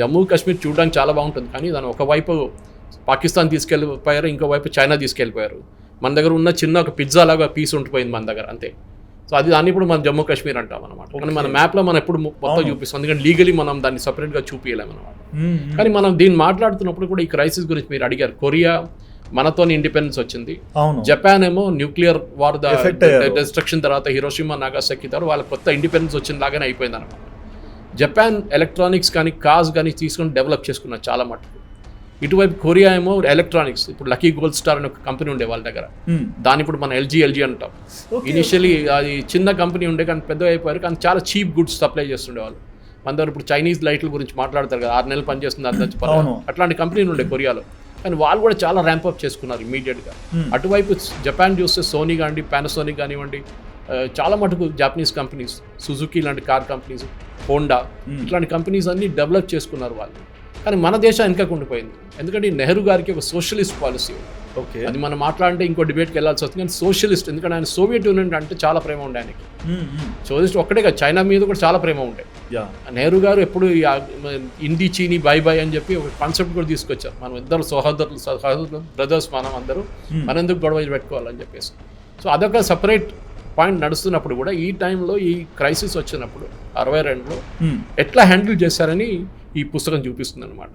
జమ్మూ కాశ్మీర్ చూడడానికి చాలా బాగుంటుంది, కానీ దాని ఒకవైపు పాకిస్తాన్ తీసుకెళ్ళిపోయారు, ఇంకోవైపు చైనా తీసుకెళ్ళిపోయారు. మన దగ్గర ఉన్న చిన్న ఒక పిజ్జా లాగా పీస్ ఉండిపోయింది మన దగ్గర, అంతే. సో దాన్ని ఇప్పుడు మనం జమ్మూ కాశ్మీర్ అంటాం అనమాట. కానీ మన మ్యాప్లో మనం ఎప్పుడు మొత్తం చూపిస్తాం, ఎందుకంటే లీగలీ మనం దాన్ని సపరేట్గా చూపించలేము అనమాట. కానీ మనం దీన్ని మాట్లాడుతున్నప్పుడు కూడా ఈ క్రైసిస్ గురించి మీరు అడిగారు. కొరియా మనతో ఇండిపెండెన్స్ వచ్చింది, జపాన్ ఏమో న్యూక్లియర్ వార్ డిస్ట్రక్షన్ తర్వాత హిరోషిమా నాగాసాకి తర్వాత వాళ్ళ కొత్త ఇండిపెండెన్స్ వచ్చిన లాగానే అయిపోయింది అనమాట. జపాన్ ఎలక్ట్రానిక్స్ కానీ కార్స్ కానీ తీసుకొని డెవలప్ చేసుకున్నారు చాలా మటుకు. ఇటువైపు కొరియా ఏమో ఎలక్ట్రానిక్స్, ఇప్పుడు లక్కీ గోల్డ్ స్టార్ అనే ఒక కంపెనీ ఉండే వాళ్ళ దగ్గర, దాని ఇప్పుడు మనం ఎల్జీ అంటాం. ఇనిషియలీ అది చిన్న కంపెనీ ఉండే కానీ పెద్ద అయిపోయారు, కానీ చాలా చీప్ గుడ్స్ సప్లై చేస్తుండే వాళ్ళు. మన దగ్గర ఇప్పుడు చైనీస్ లైట్ల గురించి మాట్లాడతారు కదా, 6 నెలలు పనిచేస్తుంది అట్లాంటి కంపెనీలు ఉండే కొరియాలో. కానీ వాళ్ళు కూడా చాలా ర్యాంప్అప్ చేసుకున్నారు ఇమీడియట్గా. అటువైపు జపాన్ చూస్తే సోనీ కానివ్వండి, పానాసోనిక్ కానివ్వండి, చాలా మటుకు జాపనీస్ కంపెనీస్, సుజుకి లాంటి కార్ కంపెనీస్, హోండా ఇట్లాంటి కంపెనీస్ అన్ని డెవలప్ చేసుకున్నారు వాళ్ళు. కానీ మన దేశం వెనకకు ఉండిపోయింది, ఎందుకంటే నెహ్రూ గారికి ఒక సోషలిస్ట్ పాలసీ. ఓకే, అది మనం మాట్లాడితే ఇంకో డిబేట్కి వెళ్ళాల్సి వస్తుంది. కానీ సోషలిస్ట్, ఎందుకంటే ఆయన సోవియట్ యూనియన్ అంటే చాలా ప్రేమ ఉండే ఆయనకి. సోషలిస్ట్ ఒక్కటే కదా, చైనా మీద కూడా చాలా ప్రేమ ఉండే. నెహ్రూ గారు ఎప్పుడు హిందీ చీనీ బై బై అని చెప్పి ఒక కాన్సెప్ట్ కూడా తీసుకొచ్చారు. మనం ఇద్దరు సహోదరులు బ్రదర్స్, మనం అందరూ మనం ఎందుకు గొడవ పెట్టుకోవాలని చెప్పేసి. సో అదొక సపరేట్ పాయింట్ నడుస్తున్నప్పుడు కూడా ఈ టైంలో ఈ క్రైసిస్ వచ్చినప్పుడు 62లో ఎట్లా హ్యాండిల్ చేశారని ఈ పుస్తకం చూపిస్తుంది అనమాట.